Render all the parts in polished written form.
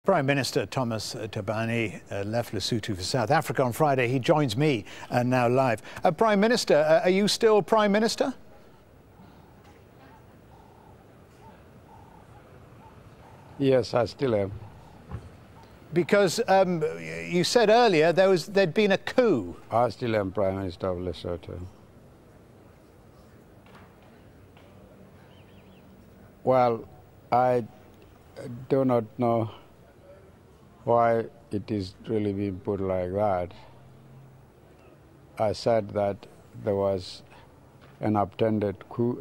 Prime Minister Thomas Thabane left Lesotho for South Africa on Friday. He joins me now live. Prime Minister, are you still Prime Minister? Yes, I still am. Because you said earlier there'd been a coup. I still am Prime Minister of Lesotho. Well, I do not know why it is really being put like that. I said that there was an attempted coup,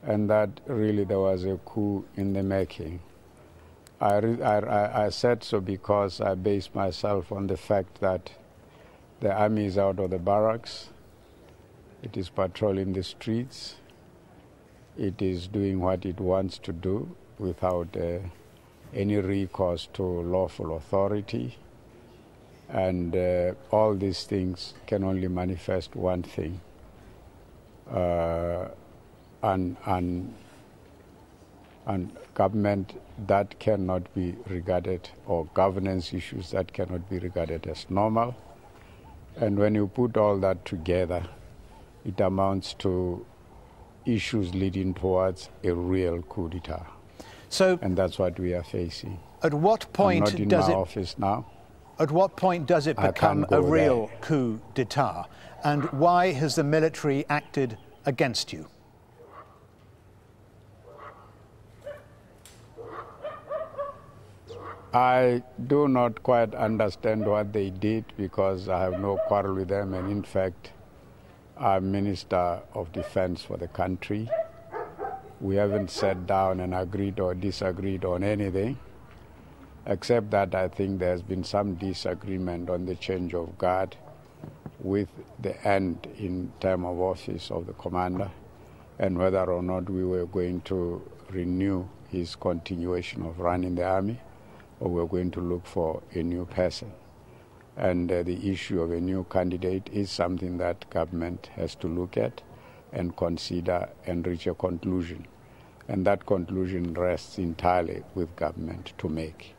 and that really there was a coup in the making. I said so because I based myself on the fact that the army is out of the barracks, it is patrolling the streets, it is doing what it wants to do without any recourse to lawful authority, and all these things can only manifest one thing, and government that cannot be regarded, or governance issues that cannot be regarded as normal. And when you put all that together, it amounts to issues leading towards a real coup d'etat. And that's what we are facing. At what point I'm not in my office now. At what point does it become a real coup d'etat? And why has the military acted against you? I do not quite understand what they did, because I have no quarrel with them, and in fact, I'm Minister of Defense for the country. We haven't sat down and agreed or disagreed on anything, except that I think there's been some disagreement on the change of guard with the end in term of office of the commander, and whether or not we were going to renew his continuation of running the army, or we're going to look for a new person. And the issue of a new candidate is something that government has to look at and consider and reach a conclusion. And that conclusion rests entirely with government to make.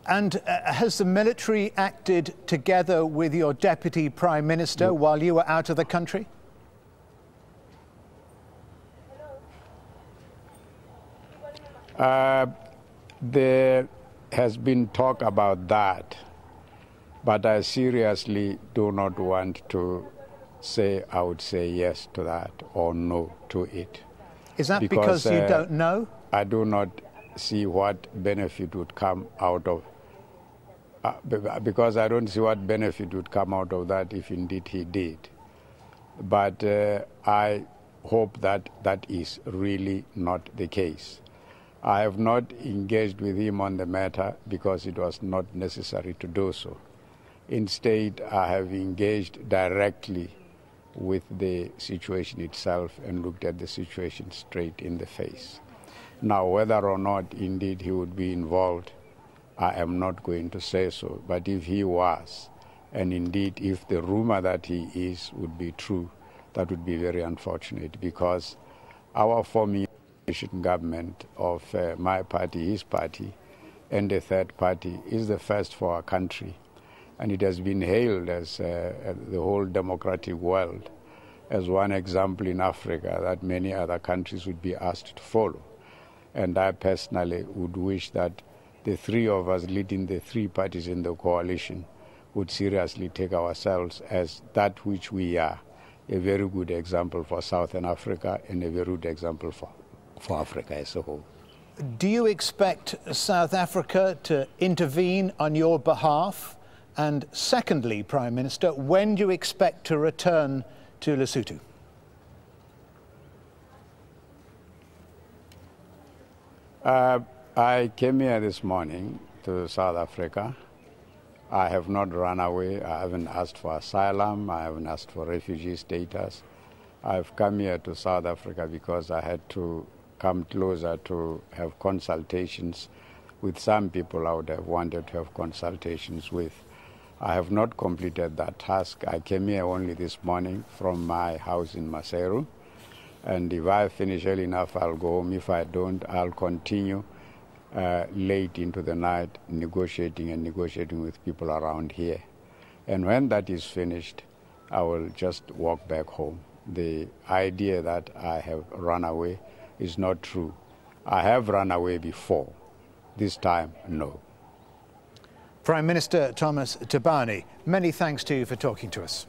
And has the military acted together with your Deputy Prime Minister while you were out of the country? There has been talk about that, but I seriously do not want to say I would say yes to that or no to it. Is that because you don't know? I do not see what benefit would come out of, because I don't see what benefit would come out of that if indeed he did. But I hope that that is really not the case. I have not engaged with him on the matter because it was not necessary to do so. Instead, I have engaged directly with the situation itself and looked at the situation straight in the face. Now, whether or not indeed he would be involved, I am not going to say so. But if he was, and indeed if the rumor that he is would be true, that would be very unfortunate, because our formation government of my party, his party, and the third party is the first for our country. And it has been hailed as the whole democratic world as one example in Africa that many other countries would be asked to follow. And I personally would wish that the three of us leading the three parties in the coalition would seriously take ourselves as that which we are, a very good example for Southern Africa and a very good example for Africa as a whole. Do you expect South Africa to intervene on your behalf? And secondly, Prime Minister, when do you expect to return to Lesotho? I came here this morning to South Africa. I have not run away. I haven't asked for asylum. I haven't asked for refugee status. I've come here to South Africa because I had to come closer to have consultations with some people I would have wanted to have consultations with. I have not completed that task. I came here only this morning from my house in Maseru, and if I finish early enough, I'll go home. If I don't, I'll continue late into the night negotiating with people around here. And when that is finished, I will just walk back home. The idea that I have run away is not true. I have run away before. This time, no. Prime Minister Thomas Thabane, many thanks to you for talking to us.